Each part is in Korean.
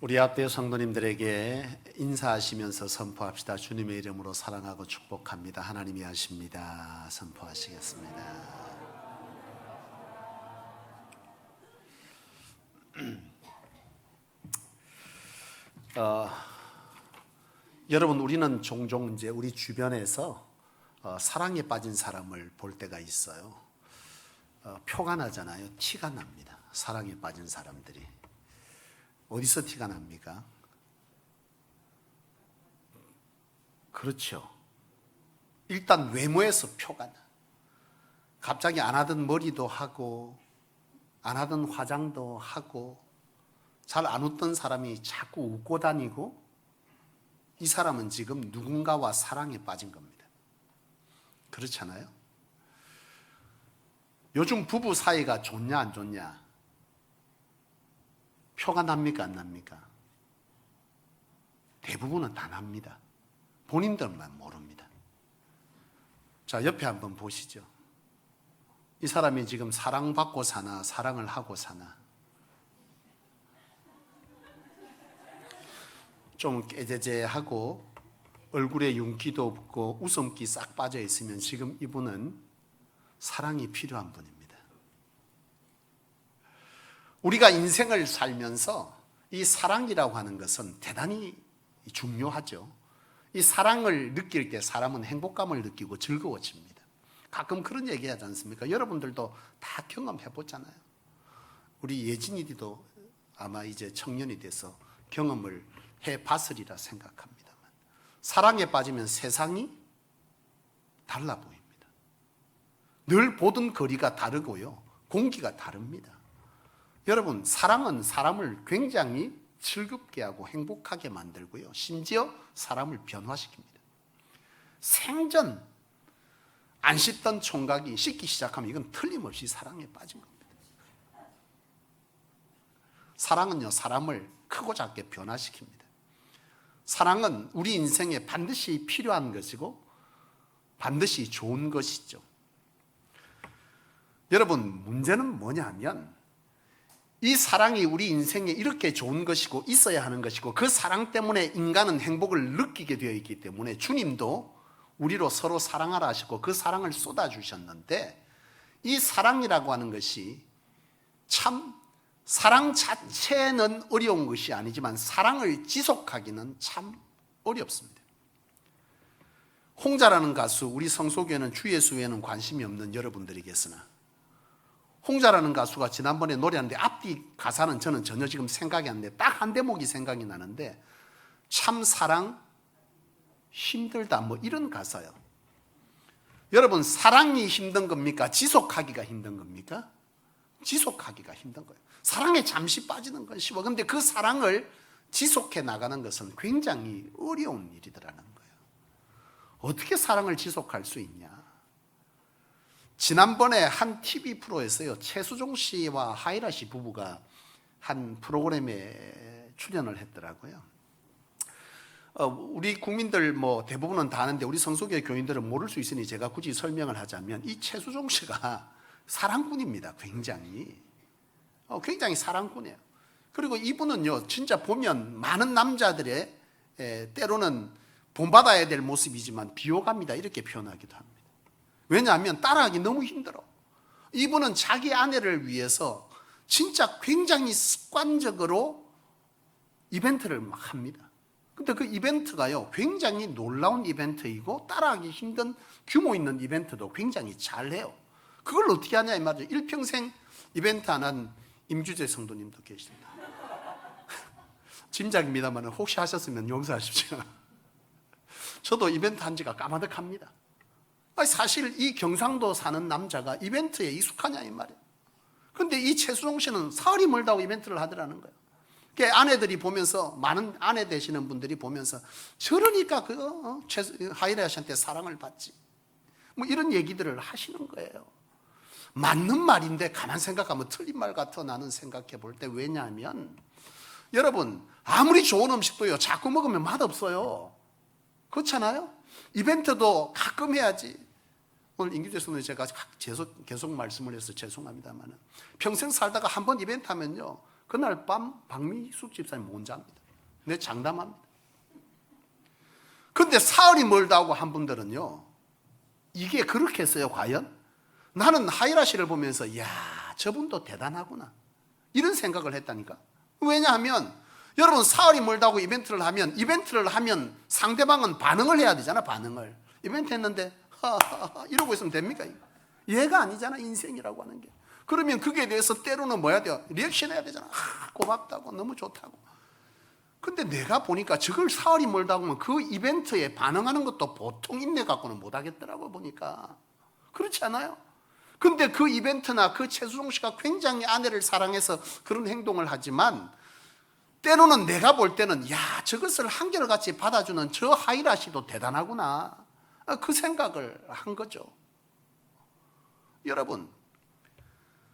우리 앞에 성도님들에게 인사하시면서 선포합시다. 주님의 이름으로 사랑하고 축복합니다. 하나님이 하십니다. 선포하시겠습니다. 여러분, 우리는 종종 이제 우리 주변에서 사랑에 빠진 사람을 볼 때가 있어요. 표가 나잖아요. 티가 납니다. 사랑에 빠진 사람들이. 어디서 티가 납니까? 그렇죠. 일단 외모에서 표가 나. 갑자기 안 하던 머리도 하고 안 하던 화장도 하고 잘 안 웃던 사람이 자꾸 웃고 다니고, 이 사람은 지금 누군가와 사랑에 빠진 겁니다. 그렇잖아요? 요즘 부부 사이가 좋냐 안 좋냐? 표가 납니까 안 납니까? 대부분은 다 납니다. 본인들만 모릅니다. 자, 옆에 한번 보시죠. 이 사람이 지금 사랑받고 사나 사랑을 하고 사나? 좀 깨제제하고 얼굴에 윤기도 없고 웃음기 싹 빠져 있으면 지금 이분은 사랑이 필요한 분입니다. 우리가 인생을 살면서 이 사랑이라고 하는 것은 대단히 중요하죠. 이 사랑을 느낄 때 사람은 행복감을 느끼고 즐거워집니다. 가끔 그런 얘기 하지 않습니까? 여러분들도 다 경험해 보잖아요. 우리 예진이도 아마 이제 청년이 돼서 경험을 해 봤으리라 생각합니다만, 사랑에 빠지면 세상이 달라 보입니다. 늘 보던 거리가 다르고요, 공기가 다릅니다. 여러분, 사랑은 사람을 굉장히 즐겁게 하고 행복하게 만들고요, 심지어 사람을 변화시킵니다. 생전 안 씻던 총각이 씻기 시작하면 이건 틀림없이 사랑에 빠진 겁니다. 사랑은요, 사람을 크고 작게 변화시킵니다. 사랑은 우리 인생에 반드시 필요한 것이고 반드시 좋은 것이죠. 여러분, 문제는 뭐냐면 이 사랑이 우리 인생에 이렇게 좋은 것이고 있어야 하는 것이고, 그 사랑 때문에 인간은 행복을 느끼게 되어 있기 때문에 주님도 우리로 서로 사랑하라 하시고 그 사랑을 쏟아주셨는데, 이 사랑이라고 하는 것이 참 사랑 자체는 어려운 것이 아니지만 사랑을 지속하기는 참 어렵습니다. 홍자라는 가수, 우리 성소교회는 주 예수 외에는 관심이 없는 여러분들이 계시나, 홍자라는 가수가 지난번에 노래하는데 앞뒤 가사는 저는 전혀 지금 생각이 안 나요. 딱 한 대목이 생각이 나는데, 참 사랑 힘들다 뭐 이런 가사요. 여러분, 사랑이 힘든 겁니까? 지속하기가 힘든 겁니까? 지속하기가 힘든 거예요. 사랑에 잠시 빠지는 건 쉬워. 그런데 그 사랑을 지속해 나가는 것은 굉장히 어려운 일이더라는 거예요. 어떻게 사랑을 지속할 수 있냐? 지난번에 한 TV 프로에서요, 최수종 씨와 하이라 씨 부부가 한 프로그램에 출연을 했더라고요. 우리 국민들 뭐 대부분은 다 아는데 우리 성소교회 교인들은 모를 수 있으니 제가 굳이 설명을 하자면, 이 최수종 씨가 사랑꾼입니다. 굉장히 사랑꾼이에요. 그리고 이분은요, 진짜 보면 많은 남자들의 때로는 본받아야 될 모습이지만 비호감이다 이렇게 표현하기도 합니다. 왜냐하면 따라하기 너무 힘들어. 이분은 자기 아내를 위해서 진짜 굉장히 습관적으로 이벤트를 막 합니다. 근데 그 이벤트가요, 굉장히 놀라운 이벤트이고 따라하기 힘든 규모 있는 이벤트도 굉장히 잘해요. 그걸 어떻게 하냐 이 말이죠. 일평생 이벤트 안 한 임주재 성도님도 계십니다. 짐작입니다만 혹시 하셨으면 용서하십시오. 저도 이벤트 한 지가 까마득합니다. 사실 이 경상도 사는 남자가 이벤트에 익숙하냐 이 말이에요. 그런데 이 최수종 씨는 사흘이 멀다고 이벤트를 하더라는 거예요. 아내들이 보면서, 많은 아내 되시는 분들이 보면서, 저러니까 하이라 씨한테 사랑을 받지 뭐 이런 얘기들을 하시는 거예요. 맞는 말인데 가만 생각하면 틀린 말 같아 나는 생각해 볼 때. 왜냐하면 여러분, 아무리 좋은 음식도요, 자꾸 먹으면 맛없어요. 그렇잖아요? 이벤트도 가끔 해야지. 오늘 임규재 선생님 제가 계속 말씀을 해서 죄송합니다만, 평생 살다가 한 번 이벤트 하면요, 그날 밤 박미숙 집사님 못 잡니다. 내 장담합니다. 근데 사흘이 멀다 하고 한 분들은요, 이게 그렇게 했어요 과연? 나는 하이라 씨를 보면서 야, 저분도 대단하구나 이런 생각을 했다니까. 왜냐하면 여러분, 사흘이 멀다고 이벤트를 하면 상대방은 반응을 해야 되잖아. 반응을. 이벤트 했는데 하하하 이러고 있으면 됩니까? 얘가 아니잖아, 인생이라고 하는 게. 그러면 그게 대해서 때로는 뭐 해야 돼요? 리액션 해야 되잖아. 고맙다고, 너무 좋다고. 근데 내가 보니까 저걸 사흘이 멀다고 하면 그 이벤트에 반응하는 것도 보통 인내 갖고는 못 하겠더라고 보니까. 그렇지 않아요? 근데 그 이벤트나 그 최수종 씨가 굉장히 아내를 사랑해서 그런 행동을 하지만, 때로는 내가 볼 때는 야, 저것을 한결같이 받아주는 저 하이라 씨도 대단하구나, 그 생각을 한 거죠. 여러분,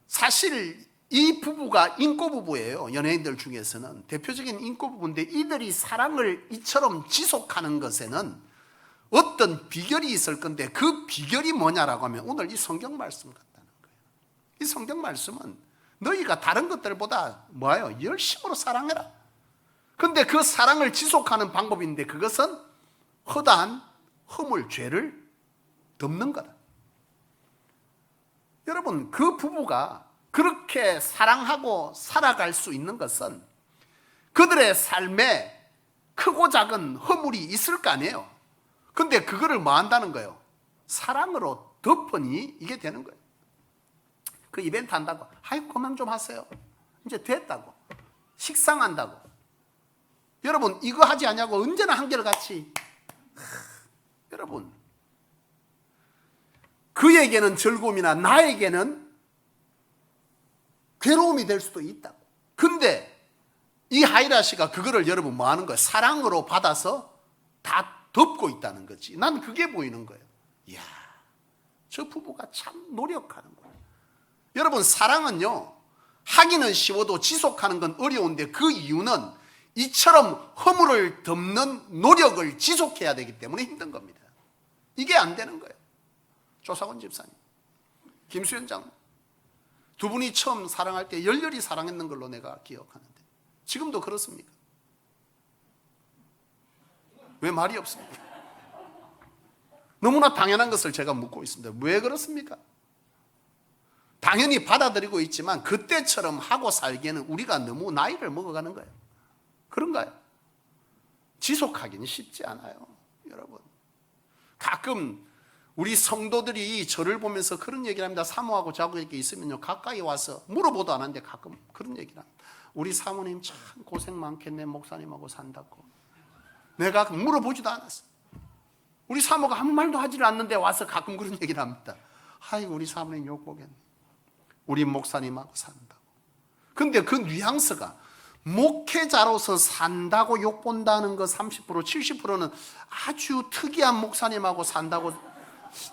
사실 이 부부가 인꼬 부부예요. 연예인들 중에서는 대표적인 인꼬 부부인데, 이들이 사랑을 이처럼 지속하는 것에는 어떤 비결이 있을 건데, 그 비결이 뭐냐라고 하면 오늘 이 성경 말씀 같다는 거예요. 이 성경 말씀은 너희가 다른 것들보다 뭐예요? 열심으로 사랑해라. 근데 그 사랑을 지속하는 방법인데, 그것은 허다한 허물, 죄를 덮는 거다. 여러분, 그 부부가 그렇게 사랑하고 살아갈 수 있는 것은 그들의 삶에 크고 작은 허물이 있을 거 아니에요. 근데 그거를 뭐 한다는 거예요? 사랑으로 덮으니 이게 되는 거예요. 그 이벤트 한다고 아이고 그만 좀 하세요, 이제 됐다고, 식상한다고. 여러분, 이거 하지 않냐고 언제나 한결같이. 여러분, 그에게는 즐거움이나 나에게는 괴로움이 될 수도 있다고. 근데 이 하이라 씨가 그거를 여러분 뭐 하는 거예요? 사랑으로 받아서 다 덮고 있다는 거지. 난 그게 보이는 거예요. 이야, 저 부부가 참 노력하는 거예요. 여러분, 사랑은요, 하기는 쉬워도 지속하는 건 어려운데, 그 이유는 이처럼 허물을 덮는 노력을 지속해야 되기 때문에 힘든 겁니다. 이게 안 되는 거예요. 조사원 집사님, 김수현 장로, 두 분이 처음 사랑할 때 열렬히 사랑했는 걸로 내가 기억하는데, 지금도 그렇습니까? 왜 말이 없습니까? 너무나 당연한 것을 제가 묻고 있습니다. 왜 그렇습니까? 당연히 받아들이고 있지만 그때처럼 하고 살기에는 우리가 너무 나이를 먹어가는 거예요. 그런가요? 지속하기는 쉽지 않아요. 여러분, 가끔 우리 성도들이 저를 보면서 그런 얘기를 합니다. 사모하고 자고 이렇게 있으면요, 가까이 와서 물어보도 않았는데 가끔 그런 얘기를 합니다. 우리 사모님 참 고생 많겠네, 목사님하고 산다고. 내가 물어보지도 않았어. 우리 사모가 아무 말도 하지를 않는데 와서 가끔 그런 얘기를 합니다. 아이고, 우리 사모님 욕보겠네, 우리 목사님하고 산다고. 근데 그 뉘앙스가 목회자로서 산다고 욕본다는 거 30%, 70%는 아주 특이한 목사님하고 산다고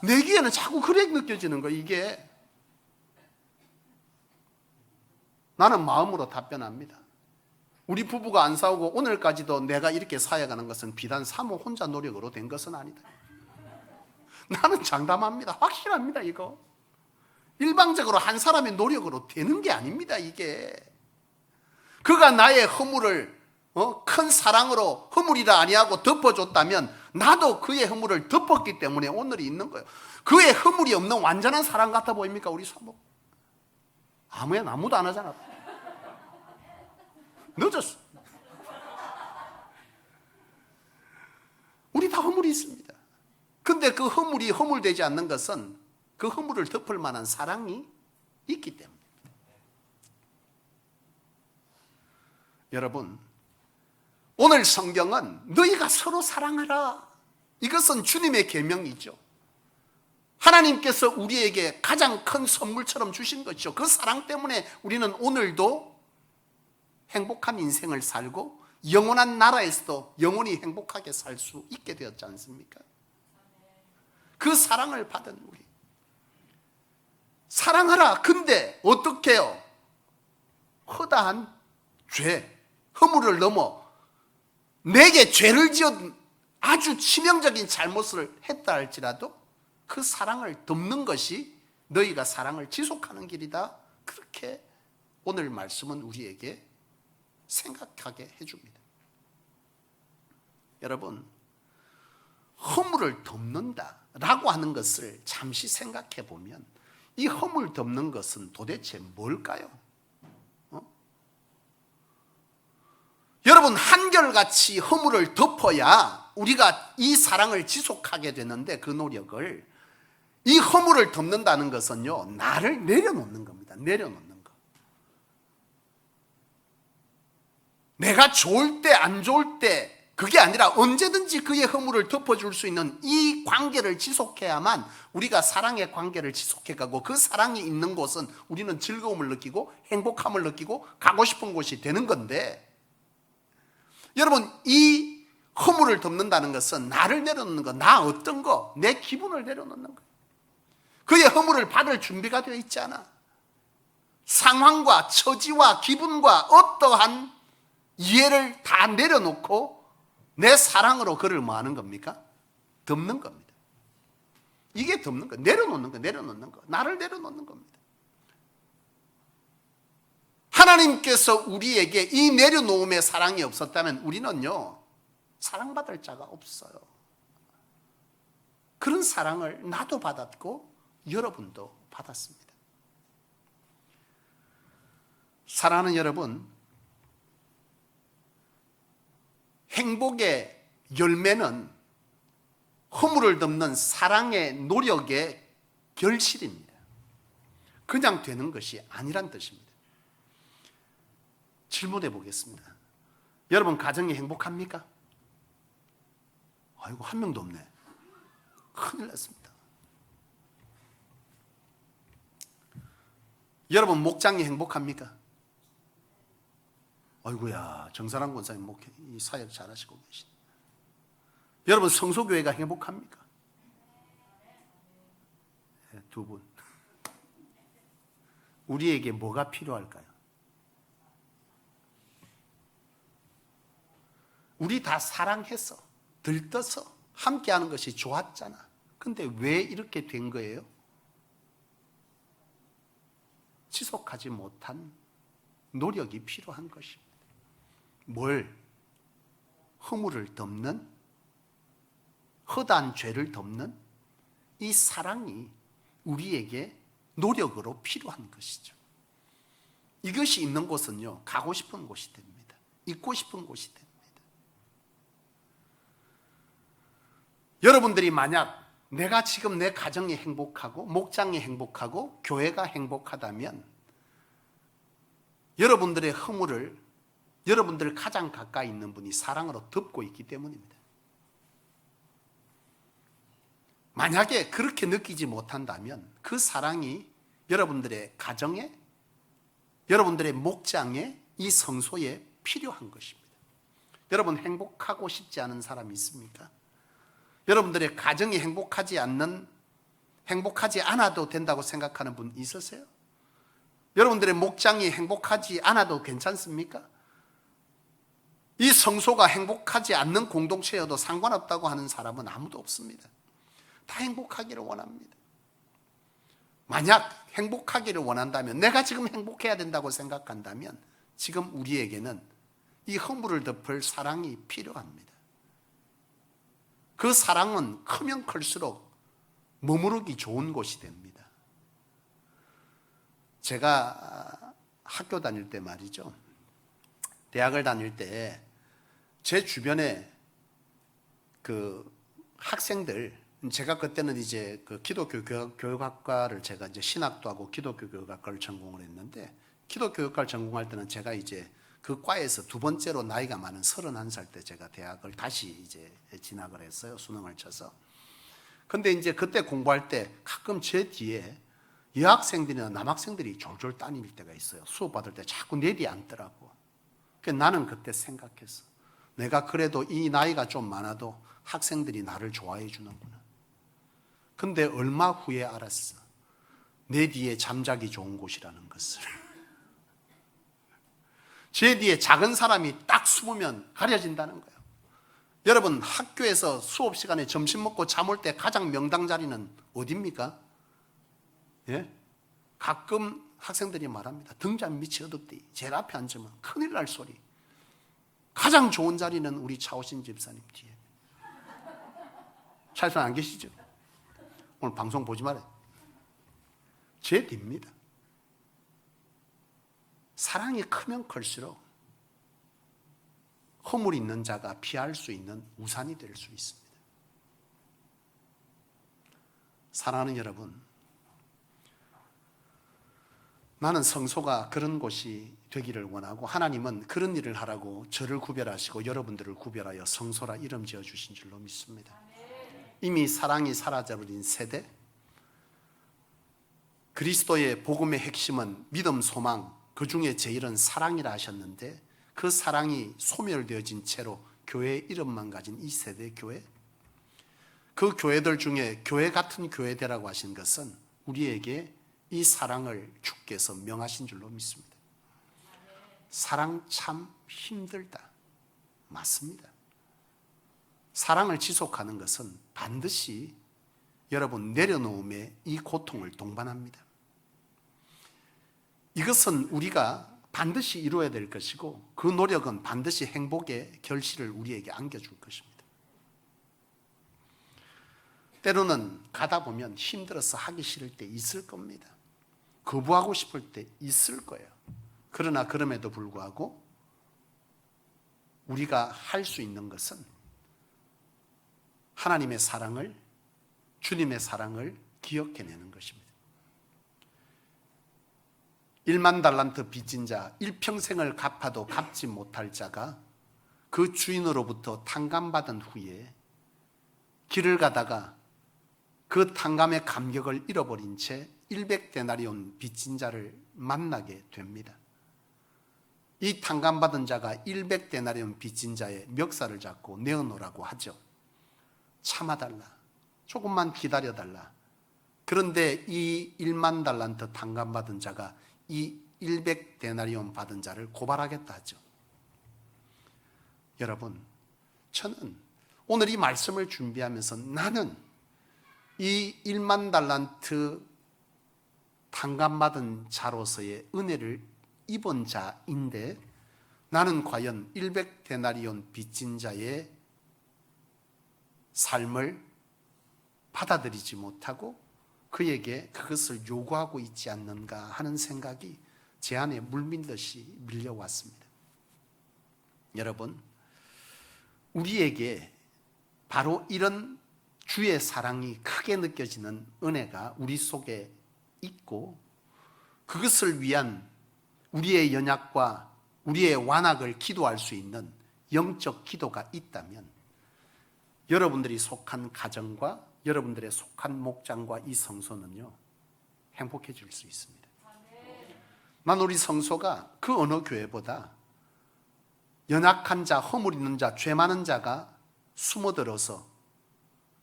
내기에는 자꾸 그래 느껴지는 거. 이게 나는 마음으로 답변합니다. 우리 부부가 안 싸우고 오늘까지도 내가 이렇게 살아가는 것은 비단 사모 혼자 노력으로 된 것은 아니다. 나는 장담합니다. 확실합니다. 이거 일방적으로 한 사람의 노력으로 되는 게 아닙니다. 이게 그가 나의 허물을 큰 사랑으로 허물이라 아니하고 덮어줬다면 나도 그의 허물을 덮었기 때문에 오늘이 있는 거예요. 그의 허물이 없는 완전한 사랑 같아 보입니까? 우리 사모 아무도 안 하잖아. 늦었어. 우리 다 허물이 있습니다. 근데 그 허물이 허물되지 않는 것은 그 허물을 덮을 만한 사랑이 있기 때문에. 여러분, 오늘 성경은 너희가 서로 사랑하라, 이것은 주님의 계명이죠. 하나님께서 우리에게 가장 큰 선물처럼 주신 것이죠. 그 사랑 때문에 우리는 오늘도 행복한 인생을 살고 영원한 나라에서도 영원히 행복하게 살 수 있게 되었지 않습니까? 그 사랑을 받은 우리 사랑하라. 근데 어떻게 해요? 허다한 죄, 허물을 넘어 내게 죄를 지은 아주 치명적인 잘못을 했다 할지라도 그 사랑을 덮는 것이 너희가 사랑을 지속하는 길이다. 그렇게 오늘 말씀은 우리에게 생각하게 해줍니다. 여러분, 허물을 덮는다라고 하는 것을 잠시 생각해 보면 이 허물 덮는 것은 도대체 뭘까요? 여러분, 한결같이 허물을 덮어야 우리가 이 사랑을 지속하게 되는데, 그 노력을, 이 허물을 덮는다는 것은요, 나를 내려놓는 겁니다. 내려놓는 거. 내가 좋을 때 안 좋을 때 그게 아니라 언제든지 그의 허물을 덮어줄 수 있는 이 관계를 지속해야만 우리가 사랑의 관계를 지속해가고, 그 사랑이 있는 곳은 우리는 즐거움을 느끼고 행복함을 느끼고 가고 싶은 곳이 되는 건데, 여러분, 이 허물을 덮는다는 것은 나를 내려놓는 거, 나 어떤 거, 내 기분을 내려놓는 거. 그의 허물을 받을 준비가 되어 있지 않아. 상황과 처지와 기분과 어떠한 이해를 다 내려놓고 내 사랑으로 그를 뭐 하는 겁니까? 덮는 겁니다. 이게 덮는 거, 내려놓는 거, 내려놓는 거, 나를 내려놓는 겁니다. 하나님께서 우리에게 이 내려놓음의 사랑이 없었다면 우리는요, 사랑받을 자가 없어요. 그런 사랑을 나도 받았고 여러분도 받았습니다. 사랑하는 여러분, 행복의 열매는 허물을 덮는 사랑의 노력의 결실입니다. 그냥 되는 것이 아니란 뜻입니다. 질문해 보겠습니다. 여러분, 가정이 행복합니까? 아이고, 한 명도 없네. 큰일 났습니다. 여러분, 목장이 행복합니까? 아이고야, 정사랑 권사님 목회 이 사역 잘하시고 계시네. 여러분, 성소교회가 행복합니까? 네, 두 분. 우리에게 뭐가 필요할까요? 우리 다 사랑해서 들떠서 함께하는 것이 좋았잖아. 근데 왜 이렇게 된 거예요? 지속하지 못한 노력이 필요한 것입니다. 뭘? 허물을 덮는, 허다한 죄를 덮는 이 사랑이 우리에게 노력으로 필요한 것이죠. 이것이 있는 곳은요, 가고 싶은 곳이 됩니다. 있고 싶은 곳이 됩니다. 여러분들이 만약 내가 지금 내 가정이 행복하고 목장이 행복하고 교회가 행복하다면 여러분들의 허물을 여러분들 가장 가까이 있는 분이 사랑으로 덮고 있기 때문입니다. 만약에 그렇게 느끼지 못한다면 그 사랑이 여러분들의 가정에, 여러분들의 목장에, 이 성소에 필요한 것입니다. 여러분, 행복하고 싶지 않은 사람이 있습니까? 여러분들의 가정이 행복하지 않아도 된다고 생각하는 분 있으세요? 여러분들의 목장이 행복하지 않아도 괜찮습니까? 이 성소가 행복하지 않는 공동체여도 상관없다고 하는 사람은 아무도 없습니다. 다 행복하기를 원합니다. 만약 행복하기를 원한다면, 내가 지금 행복해야 된다고 생각한다면 지금 우리에게는 이 허물을 덮을 사랑이 필요합니다. 그 사랑은 크면 클수록 머무르기 좋은 곳이 됩니다. 제가 학교 다닐 때 말이죠, 대학을 다닐 때 제 주변에 그 학생들, 제가 그때는 이제 그 기독교 교육학과를 제가 이제 신학도 하고 기독교 교육학과를 전공을 했는데, 기독교 교육학과를 전공할 때는 제가 이제 그 과에서 두 번째로 나이가 많은 31살 때 제가 대학을 다시 이제 진학을 했어요. 수능을 쳐서. 근데 이제 그때 공부할 때 가끔 제 뒤에 여학생들이나 남학생들이 졸졸 따닐 때가 있어요. 수업 받을 때 자꾸 내 뒤에 앉더라고. 그래서 나는 그때 생각했어. 내가 그래도 이 나이가 좀 많아도 학생들이 나를 좋아해 주는구나. 근데 얼마 후에 알았어. 내 뒤에 잠자기 좋은 곳이라는 것을. 제 뒤에 작은 사람이 딱 숨으면 가려진다는 거예요. 여러분, 학교에서 수업 시간에 점심 먹고 잠 올 때 가장 명당 자리는 어디입니까? 예? 가끔 학생들이 말합니다. 등잔 밑이 어둡디. 제일 앞에 앉으면 큰일 날 소리. 가장 좋은 자리는 우리 차오신 집사님 뒤에. 차오신 안 계시죠? 오늘 방송 보지 말아요. 제 뒤입니다. 사랑이 크면 클수록 허물 있는 자가 피할 수 있는 우산이 될 수 있습니다. 사랑하는 여러분, 나는 성소가 그런 곳이 되기를 원하고, 하나님은 그런 일을 하라고 저를 구별하시고 여러분들을 구별하여 성소라 이름 지어주신 줄로 믿습니다. 이미 사랑이 사라져버린 세대, 그리스도의 복음의 핵심은 믿음, 소망, 그 중에 제일은 사랑이라 하셨는데, 그 사랑이 소멸되어진 채로 교회의 이름만 가진 이 세대 교회, 그 교회들 중에 교회 같은 교회 되라고 하신 것은 우리에게 이 사랑을 주께서 명하신 줄로 믿습니다. 사랑 참 힘들다. 맞습니다. 사랑을 지속하는 것은 반드시 여러분 내려놓음에 이 고통을 동반합니다. 이것은 우리가 반드시 이루어야 될 것이고, 그 노력은 반드시 행복의 결실을 우리에게 안겨줄 것입니다. 때로는 가다 보면 힘들어서 하기 싫을 때 있을 겁니다. 거부하고 싶을 때 있을 거예요. 그러나 그럼에도 불구하고 우리가 할 수 있는 것은 하나님의 사랑을, 주님의 사랑을 기억해내는 것입니다. 1만 달란트 빚진 자, 일평생을 갚아도 갚지 못할 자가 그 주인으로부터 탕감받은 후에 길을 가다가 그 탕감의 감격을 잃어버린 채 100데나리온 빚진 자를 만나게 됩니다. 이 탕감받은 자가 100데나리온 빚진 자의 멱살을 잡고 내어놓으라고 하죠. 참아달라, 조금만 기다려달라. 그런데 이 1만 달란트 탕감받은 자가 이 100데나리온 받은 자를 고발하겠다 하죠. 여러분, 저는 오늘 이 말씀을 준비하면서 나는 이 1만 달란트 탕감받은 자로서의 은혜를 입은 자인데, 나는 과연 100데나리온 빚진 자의 삶을 받아들이지 못하고 그에게 그것을 요구하고 있지 않는가 하는 생각이 제 안에 물밀듯이 밀려왔습니다. 여러분, 우리에게 바로 이런 주의 사랑이 크게 느껴지는 은혜가 우리 속에 있고, 그것을 위한 우리의 연약과 우리의 완악을 기도할 수 있는 영적 기도가 있다면, 여러분들이 속한 가정과 여러분들의 속한 목장과 이 성소는요, 행복해질 수 있습니다. 난 우리 성소가 그 어느 교회보다 연약한 자, 허물 있는 자, 죄 많은 자가 숨어들어서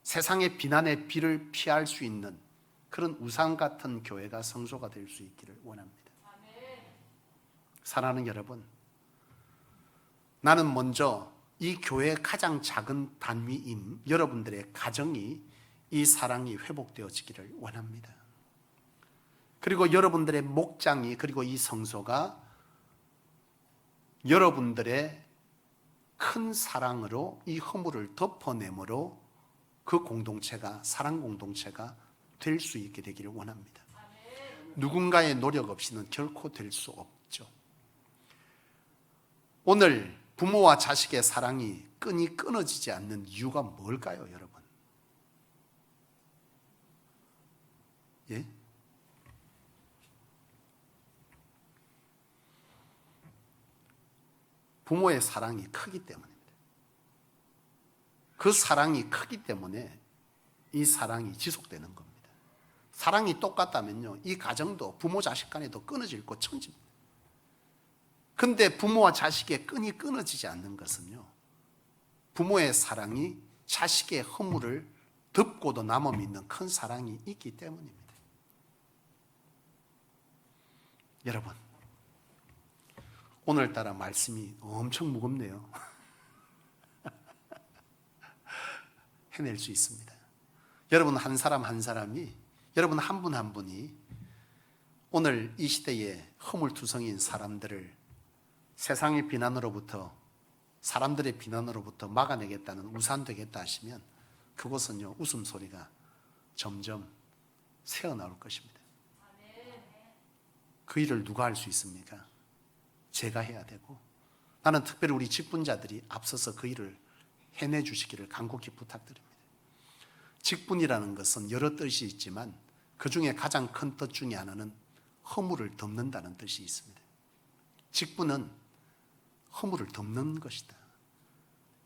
세상의 비난의 비를 피할 수 있는 그런 우상 같은 교회가 성소가 될 수 있기를 원합니다. 사랑하는 여러분, 나는 먼저 이 교회의 가장 작은 단위인 여러분들의 가정이 이 사랑이 회복되어지기를 원합니다. 그리고 여러분들의 목장이, 그리고 이 성소가 여러분들의 큰 사랑으로 이 허물을 덮어내므로 그 공동체가, 사랑 공동체가 될 수 있게 되기를 원합니다. 누군가의 노력 없이는 결코 될 수 없죠. 오늘 부모와 자식의 사랑이 끈이 끊어지지 않는 이유가 뭘까요, 여러분? 예? 부모의 사랑이 크기 때문입니다. 그 사랑이 크기 때문에 이 사랑이 지속되는 겁니다. 사랑이 똑같다면요, 이 가정도 부모 자식 간에도 끊어질 것 천지입니다. 근데 부모와 자식의 끈이 끊어지지 않는 것은요, 부모의 사랑이 자식의 허물을 덮고도 남음 있는 큰 사랑이 있기 때문입니다. 여러분, 오늘따라 말씀이 엄청 무겁네요. 해낼 수 있습니다. 여러분 한 사람 한 사람이, 여러분 한 분 한 분이 오늘 이 시대에 허물투성이인 사람들을 세상의 비난으로부터, 사람들의 비난으로부터 막아내겠다는 우산 되겠다 하시면 그곳은요, 웃음소리가 점점 새어나올 것입니다. 그 일을 누가 할 수 있습니까? 제가 해야 되고, 나는 특별히 우리 직분자들이 앞서서 그 일을 해내 주시기를 간곡히 부탁드립니다. 직분이라는 것은 여러 뜻이 있지만 그 중에 가장 큰 뜻 중에 하나는 허물을 덮는다는 뜻이 있습니다. 직분은 허물을 덮는 것이다.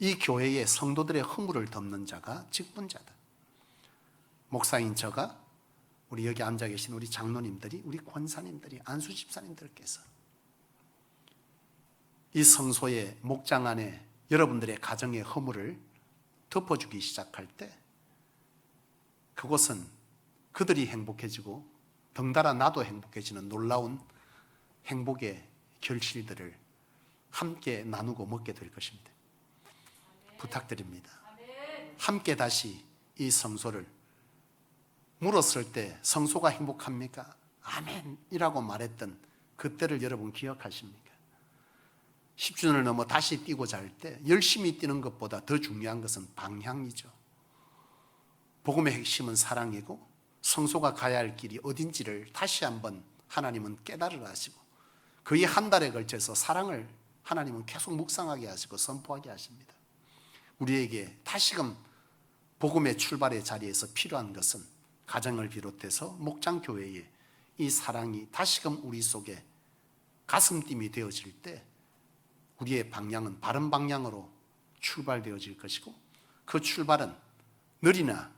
이 교회의 성도들의 허물을 덮는 자가 직분자다. 목사인 저가, 우리 여기 앉아 계신 우리 장로님들이, 우리 권사님들이, 안수 집사님들께서 이 성소의 목장 안에 여러분들의 가정의 허물을 덮어주기 시작할 때 그곳은 그들이 행복해지고 덩달아 나도 행복해지는 놀라운 행복의 결실들을 함께 나누고 먹게 될 것입니다. 부탁드립니다. 함께 다시 이 성소를, 물었을 때 성소가 행복합니까? 아멘이라고 말했던 그때를 여러분 기억하십니까? 10주년을 넘어 다시 뛰고자 할 때 열심히 뛰는 것보다 더 중요한 것은 방향이죠. 복음의 핵심은 사랑이고 성소가 가야 할 길이 어딘지를 다시 한번 하나님은 깨달으라 하시고 거의 한 달에 걸쳐서 사랑을 하나님은 계속 묵상하게 하시고 선포하게 하십니다. 우리에게 다시금 복음의 출발의 자리에서 필요한 것은 가정을 비롯해서 목장교회에 이 사랑이 다시금 우리 속에 가슴팀이 되어질 때 우리의 방향은 바른 방향으로 출발되어질 것이고 그 출발은 느리나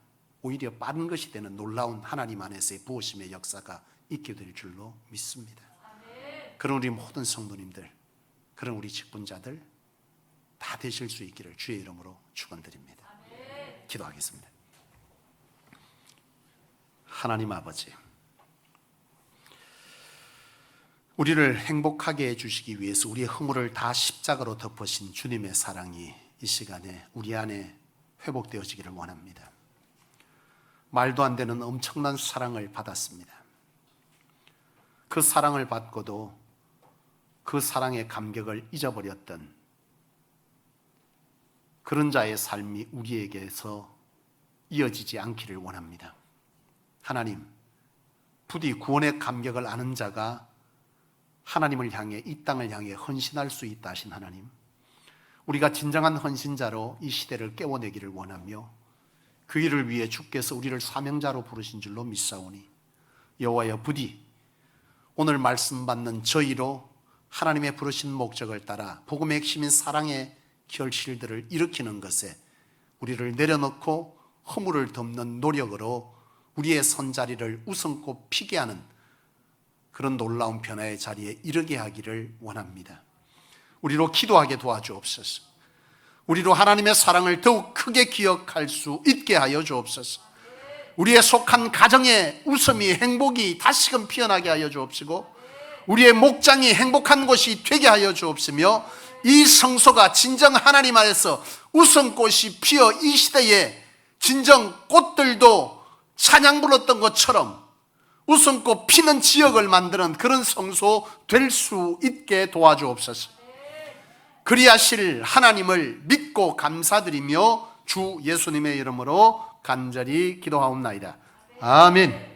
오히려 빠른 것이 되는 놀라운 하나님 안에서의 부으심의 역사가 있게 될 줄로 믿습니다. 그런 우리 모든 성도님들, 그런 우리 직분자들 다 되실 수 있기를 주의 이름으로 축원드립니다. 기도하겠습니다. 하나님 아버지, 우리를 행복하게 해주시기 위해서 우리의 허물을 다 십자가로 덮으신 주님의 사랑이 이 시간에 우리 안에 회복되어지기를 원합니다. 말도 안 되는 엄청난 사랑을 받았습니다. 그 사랑을 받고도 그 사랑의 감격을 잊어버렸던 그런 자의 삶이 우리에게서 이어지지 않기를 원합니다. 하나님, 부디 구원의 감격을 아는 자가 하나님을 향해, 이 땅을 향해 헌신할 수 있다 하신 하나님, 우리가 진정한 헌신자로 이 시대를 깨워내기를 원하며 그 일을 위해 주께서 우리를 사명자로 부르신 줄로 믿사오니 여호와여, 부디 오늘 말씀 받는 저희로 하나님의 부르신 목적을 따라 복음의 핵심인 사랑의 결실들을 일으키는 것에 우리를 내려놓고 허물을 덮는 노력으로 우리의 선자리를 우선꽃 피게 하는 그런 놀라운 변화의 자리에 이르게 하기를 원합니다. 우리로 기도하게 도와주옵소서. 우리로 하나님의 사랑을 더욱 크게 기억할 수 있게 하여 주옵소서. 우리의 속한 가정의 웃음이, 행복이 다시금 피어나게 하여 주옵시고 우리의 목장이 행복한 곳이 되게 하여 주옵시며 이 성소가 진정 하나님 안에서 웃음꽃이 피어 이 시대에 진정 꽃들도 찬양 불렀던 것처럼 웃음꽃 피는 지역을 만드는 그런 성소 될 수 있게 도와주옵소서. 그리하실 하나님을 믿고 감사드리며 주 예수님의 이름으로 간절히 기도하옵나이다. 아멘.